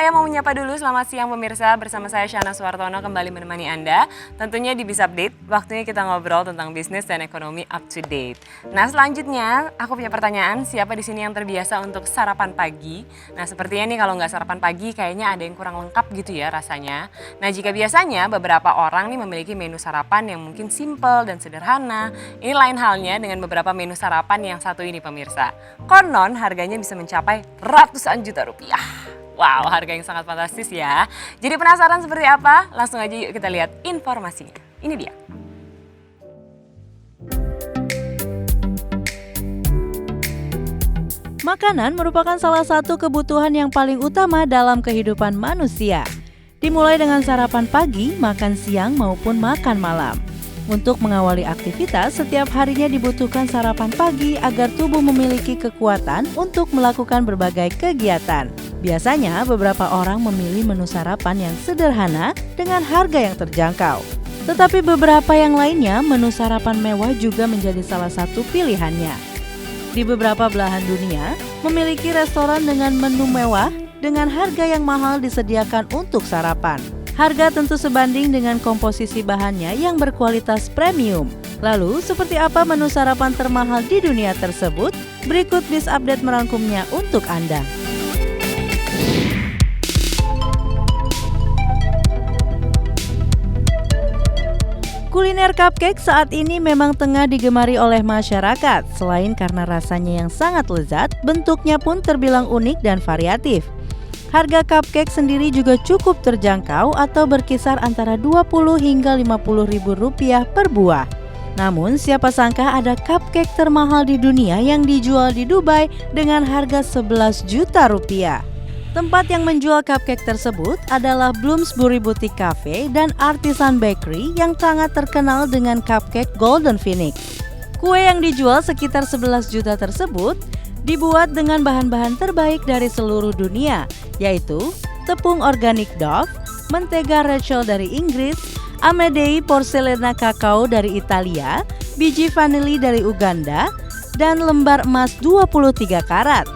Saya mau menyapa dulu, selamat siang pemirsa, bersama saya Shana Suwartono kembali menemani Anda. Tentunya di Biz Update, waktunya kita ngobrol tentang bisnis dan ekonomi up to date. Nah selanjutnya, aku punya pertanyaan, siapa di sini yang terbiasa untuk sarapan pagi? Nah sepertinya nih kalau nggak sarapan pagi kayaknya ada yang kurang lengkap gitu ya rasanya. Nah jika biasanya beberapa orang nih memiliki menu sarapan yang mungkin simple dan sederhana, ini lain halnya dengan beberapa menu sarapan yang satu ini pemirsa. Konon harganya bisa mencapai ratusan juta rupiah. Wow, harga yang sangat fantastis ya. Jadi penasaran seperti apa? Langsung aja yuk kita lihat informasinya. Ini dia. Makanan merupakan salah satu kebutuhan yang paling utama dalam kehidupan manusia. Dimulai dengan sarapan pagi, makan siang maupun makan malam. Untuk mengawali aktivitas, setiap harinya dibutuhkan sarapan pagi agar tubuh memiliki kekuatan untuk melakukan berbagai kegiatan. Biasanya, beberapa orang memilih menu sarapan yang sederhana dengan harga yang terjangkau. Tetapi beberapa yang lainnya, menu sarapan mewah juga menjadi salah satu pilihannya. Di beberapa belahan dunia, memiliki restoran dengan menu mewah dengan harga yang mahal disediakan untuk sarapan. Harga tentu sebanding dengan komposisi bahannya yang berkualitas premium. Lalu, seperti apa menu sarapan termahal di dunia tersebut? Berikut Biz Update merangkumnya untuk Anda. Kuliner cupcake saat ini memang tengah digemari oleh masyarakat. Selain karena rasanya yang sangat lezat, bentuknya pun terbilang unik dan variatif. Harga cupcake sendiri juga cukup terjangkau atau berkisar antara 20 hingga 50 ribu rupiah per buah. Namun siapa sangka ada cupcake termahal di dunia yang dijual di Dubai dengan harga 11 juta rupiah. Tempat yang menjual cupcake tersebut adalah Bloomsbury Boutique Cafe dan Artisan Bakery yang sangat terkenal dengan cupcake Golden Phoenix. Kue yang dijual sekitar 11 juta tersebut dibuat dengan bahan-bahan terbaik dari seluruh dunia, yaitu tepung organik Dove, mentega Rachel dari Inggris, Amedei Porcelana Kakao dari Italia, biji vanili dari Uganda, dan lembar emas 23 karat.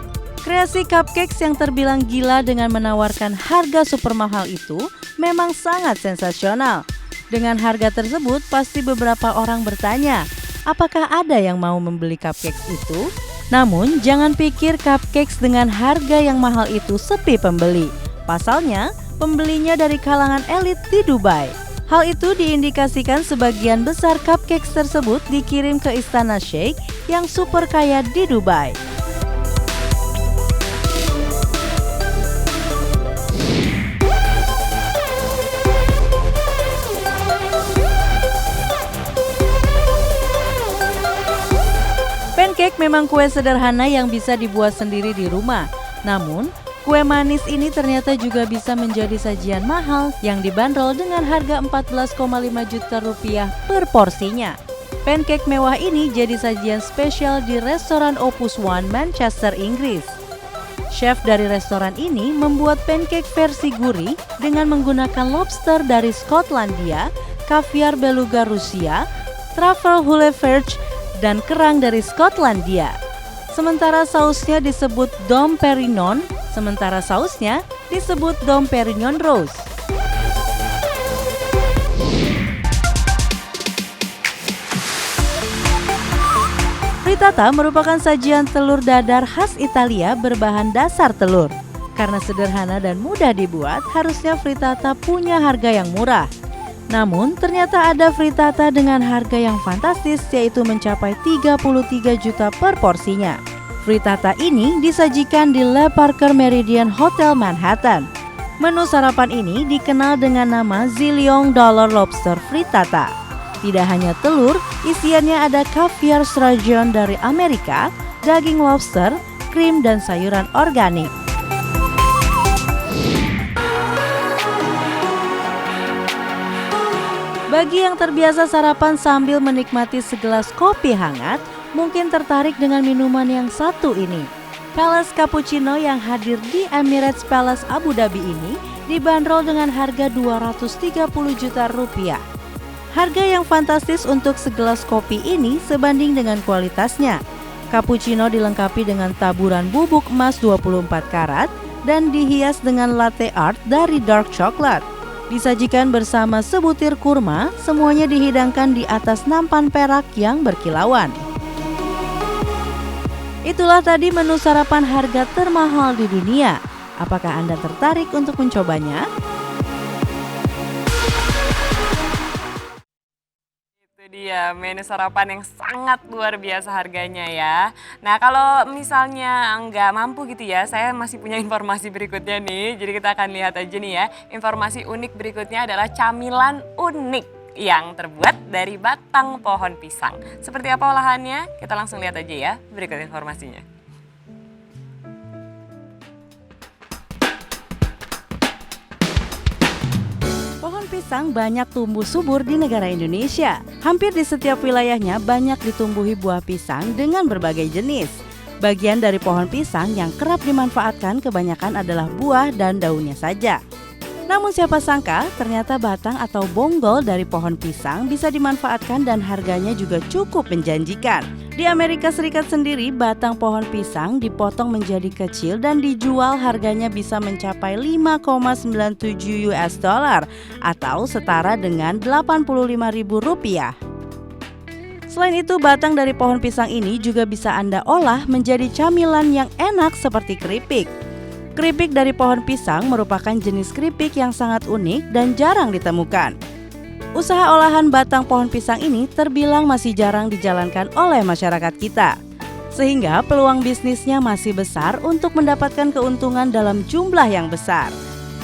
Kreasi cupcakes yang terbilang gila dengan menawarkan harga super mahal itu memang sangat sensasional. Dengan harga tersebut, pasti beberapa orang bertanya, apakah ada yang mau membeli cupcakes itu? Namun, jangan pikir cupcakes dengan harga yang mahal itu sepi pembeli. Pasalnya, pembelinya dari kalangan elit di Dubai. Hal itu diindikasikan sebagian besar cupcakes tersebut dikirim ke Istana Sheikh yang super kaya di Dubai. Pancake memang kue sederhana yang bisa dibuat sendiri di rumah. Namun, kue manis ini ternyata juga bisa menjadi sajian mahal yang dibanderol dengan harga 14,5 juta rupiah per porsinya. Pancake mewah ini jadi sajian spesial di restoran Opus One Manchester, Inggris. Chef dari restoran ini membuat pancake versi gurih dengan menggunakan lobster dari Skotlandia, kaviar beluga Rusia, truffle huleverge, dan kerang dari Skotlandia. Sementara sausnya disebut Dom Perignon Rose. Frittata merupakan sajian telur dadar khas Italia berbahan dasar telur. Karena sederhana dan mudah dibuat, harusnya frittata punya harga yang murah. Namun, ternyata ada frittata dengan harga yang fantastis, yaitu mencapai 33 juta per porsinya. Frittata ini disajikan di Le Parker Meridian Hotel Manhattan. Menu sarapan ini dikenal dengan nama Zillion Dollar Lobster Frittata. Tidak hanya telur, isiannya ada caviar sturgeon dari Amerika, daging lobster, krim, dan sayuran organik. Bagi yang terbiasa sarapan sambil menikmati segelas kopi hangat, mungkin tertarik dengan minuman yang satu ini. Palace Cappuccino yang hadir di Emirates Palace Abu Dhabi ini dibanderol dengan harga 230 juta rupiah. Harga yang fantastis untuk segelas kopi ini sebanding dengan kualitasnya. Cappuccino dilengkapi dengan taburan bubuk emas 24 karat, dan dihias dengan latte art dari dark chocolate. Disajikan bersama sebutir kurma, semuanya dihidangkan di atas nampan perak yang berkilauan. Itulah tadi menu sarapan harga termahal di dunia. Apakah Anda tertarik untuk mencobanya? Itu dia menu sarapan yang sangat luar biasa harganya ya. Nah kalau misalnya nggak mampu gitu ya, saya masih punya informasi berikutnya nih. Jadi kita akan lihat aja nih ya, informasi unik berikutnya adalah camilan unik yang terbuat dari batang pohon pisang. Seperti apa olahannya? Kita langsung lihat aja ya berikut informasinya. Pohon pisang banyak tumbuh subur di negara Indonesia. Hampir di setiap wilayahnya banyak ditumbuhi buah pisang dengan berbagai jenis. Bagian dari pohon pisang yang kerap dimanfaatkan kebanyakan adalah buah dan daunnya saja. Namun siapa sangka ternyata batang atau bonggol dari pohon pisang bisa dimanfaatkan dan harganya juga cukup menjanjikan. Di Amerika Serikat sendiri, batang pohon pisang dipotong menjadi kecil dan dijual harganya bisa mencapai 5,97 US dollar atau setara dengan Rp85.000. Selain itu, batang dari pohon pisang ini juga bisa Anda olah menjadi camilan yang enak seperti keripik. Keripik dari pohon pisang merupakan jenis keripik yang sangat unik dan jarang ditemukan. Usaha olahan batang pohon pisang ini terbilang masih jarang dijalankan oleh masyarakat kita. Sehingga peluang bisnisnya masih besar untuk mendapatkan keuntungan dalam jumlah yang besar.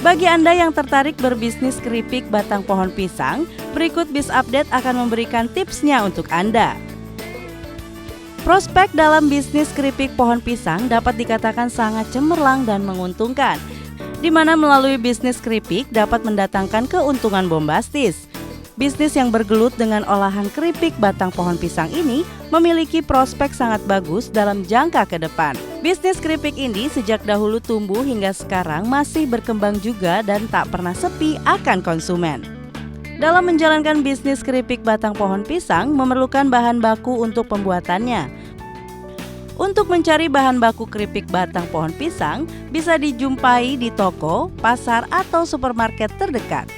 Bagi Anda yang tertarik berbisnis keripik batang pohon pisang, berikut Biz Update akan memberikan tipsnya untuk Anda. Prospek dalam bisnis keripik pohon pisang dapat dikatakan sangat cemerlang dan menguntungkan, di mana melalui bisnis keripik dapat mendatangkan keuntungan bombastis. Bisnis yang bergelut dengan olahan keripik batang pohon pisang ini memiliki prospek sangat bagus dalam jangka ke depan. Bisnis keripik ini sejak dahulu tumbuh hingga sekarang masih berkembang juga dan tak pernah sepi akan konsumen. Dalam menjalankan bisnis keripik batang pohon pisang memerlukan bahan baku untuk pembuatannya. Untuk mencari bahan baku keripik batang pohon pisang bisa dijumpai di toko, pasar, atau supermarket terdekat.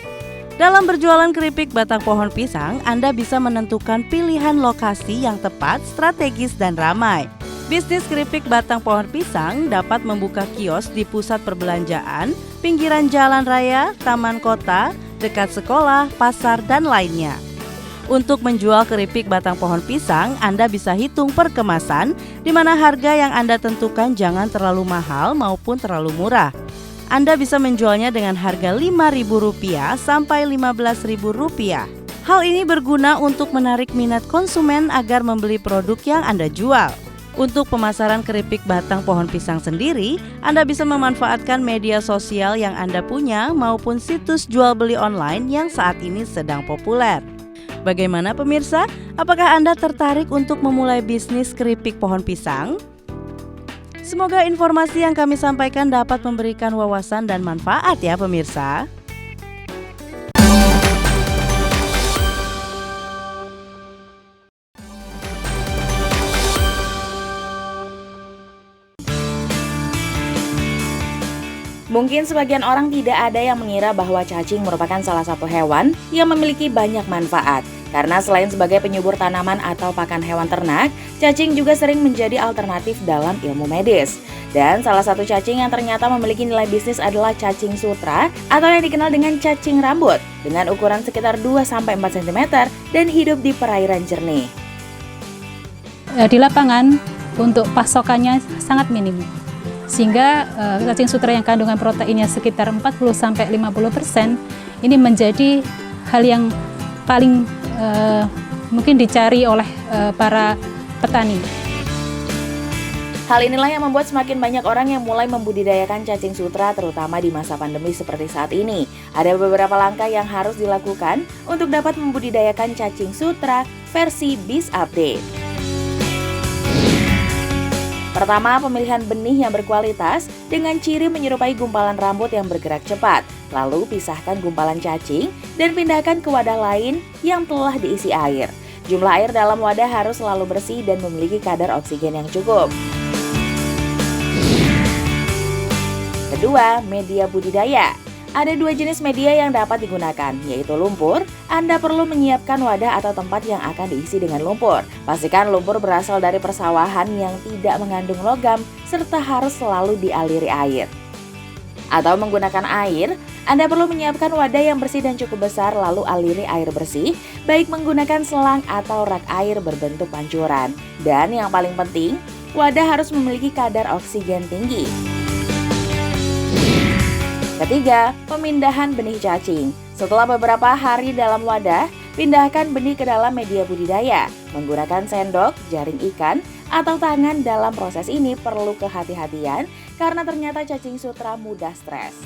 Dalam berjualan keripik batang pohon pisang, Anda bisa menentukan pilihan lokasi yang tepat, strategis, dan ramai. Bisnis keripik batang pohon pisang dapat membuka kios di pusat perbelanjaan, pinggiran jalan raya, taman kota, dekat sekolah, pasar, dan lainnya. Untuk menjual keripik batang pohon pisang, Anda bisa hitung per kemasan, di mana harga yang Anda tentukan jangan terlalu mahal maupun terlalu murah. Anda bisa menjualnya dengan harga Rp5.000 sampai Rp15.000. Hal ini berguna untuk menarik minat konsumen agar membeli produk yang Anda jual. Untuk pemasaran keripik batang pohon pisang sendiri, Anda bisa memanfaatkan media sosial yang Anda punya maupun situs jual beli online yang saat ini sedang populer. Bagaimana pemirsa? Apakah Anda tertarik untuk memulai bisnis keripik pohon pisang? Semoga informasi yang kami sampaikan dapat memberikan wawasan dan manfaat ya pemirsa. Mungkin sebagian orang tidak ada yang mengira bahwa cacing merupakan salah satu hewan yang memiliki banyak manfaat. Karena selain sebagai penyubur tanaman atau pakan hewan ternak, cacing juga sering menjadi alternatif dalam ilmu medis. Dan salah satu cacing yang ternyata memiliki nilai bisnis adalah cacing sutra atau yang dikenal dengan cacing rambut dengan ukuran sekitar 2-4 cm dan hidup di perairan jernih. Di lapangan untuk pasokannya sangat minim. Sehingga cacing sutra yang kandungan proteinnya sekitar 40-50% ini menjadi hal yang paling mungkin dicari oleh para petani. Hal inilah yang membuat semakin banyak orang yang mulai membudidayakan cacing sutra terutama di masa pandemi seperti saat ini. Ada beberapa langkah yang harus dilakukan untuk dapat membudidayakan cacing sutra versi Biz Update. Pertama, pemilihan benih yang berkualitas dengan ciri menyerupai gumpalan rambut yang bergerak cepat. Lalu pisahkan gumpalan cacing dan pindahkan ke wadah lain yang telah diisi air. Jumlah air dalam wadah harus selalu bersih dan memiliki kadar oksigen yang cukup. Kedua, media budidaya. Ada dua jenis media yang dapat digunakan, yaitu lumpur. Anda perlu menyiapkan wadah atau tempat yang akan diisi dengan lumpur. Pastikan lumpur berasal dari persawahan yang tidak mengandung logam, serta harus selalu dialiri air. Atau menggunakan air, Anda perlu menyiapkan wadah yang bersih dan cukup besar lalu aliri air bersih, baik menggunakan selang atau rak air berbentuk pancuran. Dan yang paling penting, wadah harus memiliki kadar oksigen tinggi. Ketiga, pemindahan benih cacing. Setelah beberapa hari dalam wadah, pindahkan benih ke dalam media budidaya. Menggunakan sendok, jaring ikan, atau tangan dalam proses ini perlu kehati-hatian karena ternyata cacing sutra mudah stres.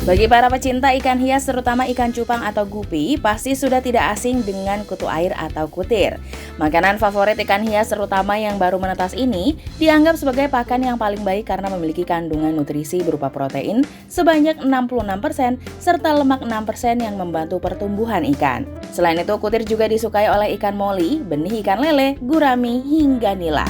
Bagi para pecinta ikan hias terutama ikan cupang atau gupi, pasti sudah tidak asing dengan kutu air atau kutir. Makanan favorit ikan hias terutama yang baru menetas ini dianggap sebagai pakan yang paling baik karena memiliki kandungan nutrisi berupa protein sebanyak 66% serta lemak 6% yang membantu pertumbuhan ikan. Selain itu, kutir juga disukai oleh ikan moli, benih ikan lele, gurami, hingga nila.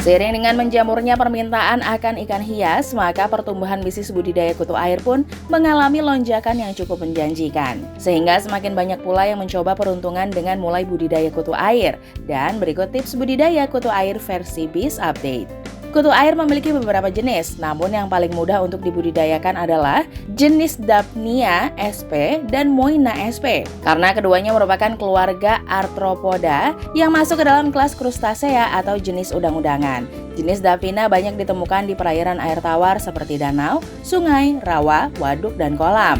Seiring dengan menjamurnya permintaan akan ikan hias, maka pertumbuhan bisnis budidaya kutu air pun mengalami lonjakan yang cukup menjanjikan. Sehingga semakin banyak pula yang mencoba peruntungan dengan mulai budidaya kutu air. Dan berikut tips budidaya kutu air versi Biz Update. Kutu air memiliki beberapa jenis, namun yang paling mudah untuk dibudidayakan adalah jenis Daphnia sp dan Moina sp. Karena keduanya merupakan keluarga Arthropoda yang masuk ke dalam kelas krustasea atau jenis udang-udangan. Jenis Daphnia banyak ditemukan di perairan air tawar seperti danau, sungai, rawa, waduk, dan kolam.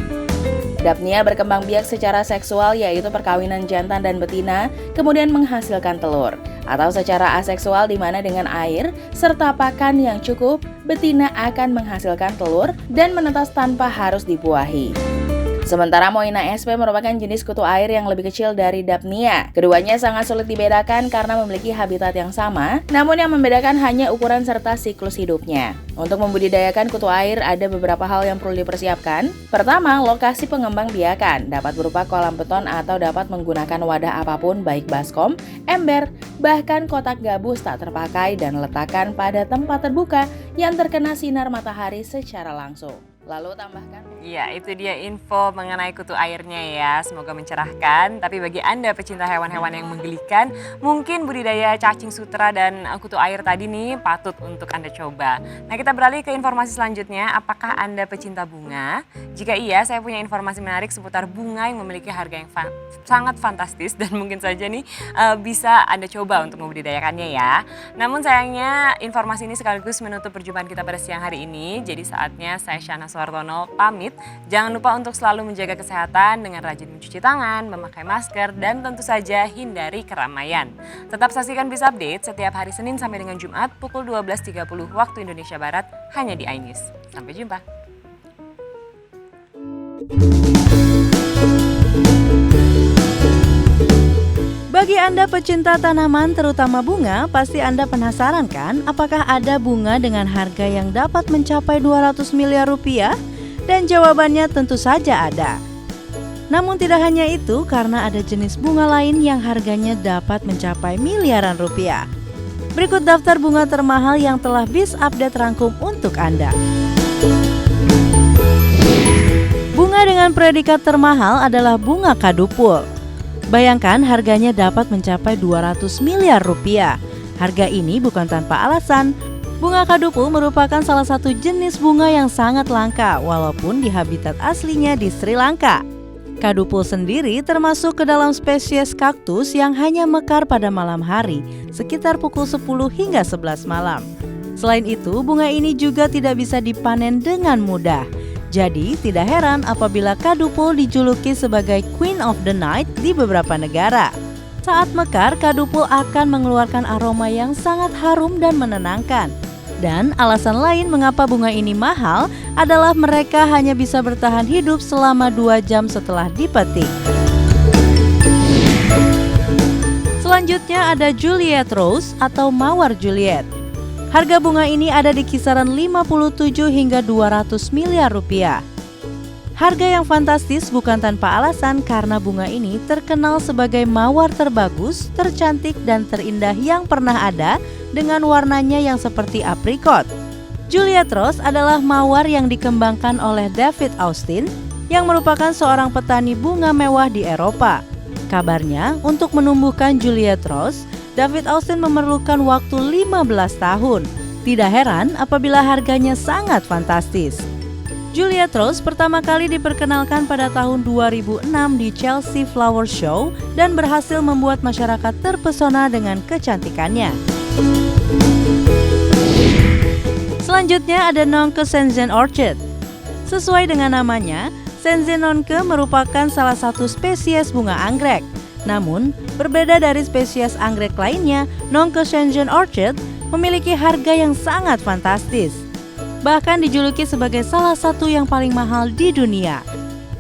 Daphnia berkembang biak secara seksual yaitu perkawinan jantan dan betina kemudian menghasilkan telur. Atau secara aseksual di mana dengan air serta pakan yang cukup, betina akan menghasilkan telur dan menetas tanpa harus dibuahi. Sementara Moina sp merupakan jenis kutu air yang lebih kecil dari Daphnia. Keduanya sangat sulit dibedakan karena memiliki habitat yang sama, namun yang membedakan hanya ukuran serta siklus hidupnya. Untuk membudidayakan kutu air ada beberapa hal yang perlu dipersiapkan. Pertama, lokasi pengembang biakan dapat berupa kolam beton atau dapat menggunakan wadah apapun baik baskom, ember, bahkan kotak gabus tak terpakai dan letakkan pada tempat terbuka yang terkena sinar matahari secara langsung. Lalu tambahkan. Iya, itu dia info mengenai kutu airnya ya. Semoga mencerahkan. Tapi bagi Anda pecinta hewan-hewan yang menggelikan, mungkin budidaya cacing sutra dan kutu air tadi nih patut untuk Anda coba. Nah, kita beralih ke informasi selanjutnya. Apakah Anda pecinta bunga? Jika iya, saya punya informasi menarik seputar bunga yang memiliki harga yang sangat fantastis dan mungkin saja nih bisa Anda coba untuk membudidayakannya ya. Namun sayangnya informasi ini sekaligus menutup perjumpaan kita pada siang hari ini. Jadi saatnya saya Shana Suartono pamit. Jangan lupa untuk selalu menjaga kesehatan dengan rajin mencuci tangan, memakai masker, dan tentu saja hindari keramaian. Tetap saksikan Biz Update setiap hari Senin sampai dengan Jumat pukul 12.30 waktu Indonesia Barat hanya di iNews. Sampai jumpa. Bagi Anda pecinta tanaman terutama bunga, pasti Anda penasaran kan apakah ada bunga dengan harga yang dapat mencapai 200 miliar rupiah? Dan jawabannya tentu saja ada. Namun tidak hanya itu, karena ada jenis bunga lain yang harganya dapat mencapai miliaran rupiah. Berikut daftar bunga termahal yang telah Biz Update rangkum untuk Anda. Bunga dengan predikat termahal adalah bunga kadupul. Bayangkan harganya dapat mencapai 200 miliar rupiah. Harga ini bukan tanpa alasan. Bunga kadupul merupakan salah satu jenis bunga yang sangat langka walaupun di habitat aslinya di Sri Lanka. Kadupul sendiri termasuk ke dalam spesies kaktus yang hanya mekar pada malam hari, sekitar pukul 10 hingga 11 malam. Selain itu, bunga ini juga tidak bisa dipanen dengan mudah. Jadi, tidak heran apabila kadupul dijuluki sebagai Queen of the Night di beberapa negara. Saat mekar, kadupul akan mengeluarkan aroma yang sangat harum dan menenangkan. Dan alasan lain mengapa bunga ini mahal adalah mereka hanya bisa bertahan hidup selama 2 jam setelah dipetik. Selanjutnya ada Juliet Rose atau Mawar Juliet. Harga bunga ini ada di kisaran 57 hingga 200 miliar rupiah. Harga yang fantastis bukan tanpa alasan karena bunga ini terkenal sebagai mawar terbagus, tercantik, dan terindah yang pernah ada dengan warnanya yang seperti aprikot. Juliet Rose adalah mawar yang dikembangkan oleh David Austin yang merupakan seorang petani bunga mewah di Eropa. Kabarnya, untuk menumbuhkan Juliet Rose, David Austin memerlukan waktu 15 tahun. Tidak heran apabila harganya sangat fantastis. Juliet Rose pertama kali diperkenalkan pada tahun 2006 di Chelsea Flower Show dan berhasil membuat masyarakat terpesona dengan kecantikannya. Selanjutnya ada Nongke Shenzhen Orchid. Sesuai dengan namanya, Shenzhen Nongke merupakan salah satu spesies bunga anggrek. Namun, berbeda dari spesies anggrek lainnya, Nongke Shenzhen Orchid memiliki harga yang sangat fantastis. Bahkan dijuluki sebagai salah satu yang paling mahal di dunia.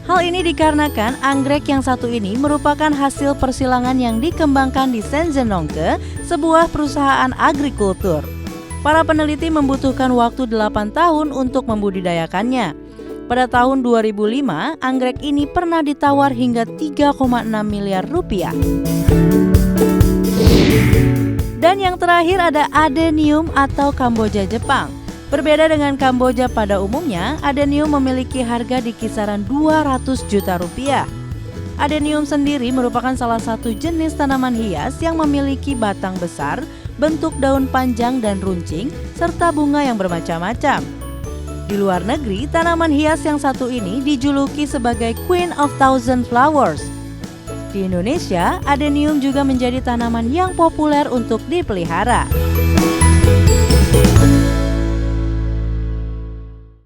Hal ini dikarenakan anggrek yang satu ini merupakan hasil persilangan yang dikembangkan di Shenzhen Nongke, sebuah perusahaan agrikultur. Para peneliti membutuhkan waktu 8 tahun untuk membudidayakannya. Pada tahun 2005, anggrek ini pernah ditawar hingga 3,6 miliar rupiah. Dan yang terakhir ada Adenium atau Kamboja Jepang. Berbeda dengan Kamboja pada umumnya, Adenium memiliki harga di kisaran 200 juta rupiah. Adenium sendiri merupakan salah satu jenis tanaman hias yang memiliki batang besar, bentuk daun panjang dan runcing, serta bunga yang bermacam-macam. Di luar negeri, tanaman hias yang satu ini dijuluki sebagai Queen of Thousand Flowers. Di Indonesia, Adenium juga menjadi tanaman yang populer untuk dipelihara.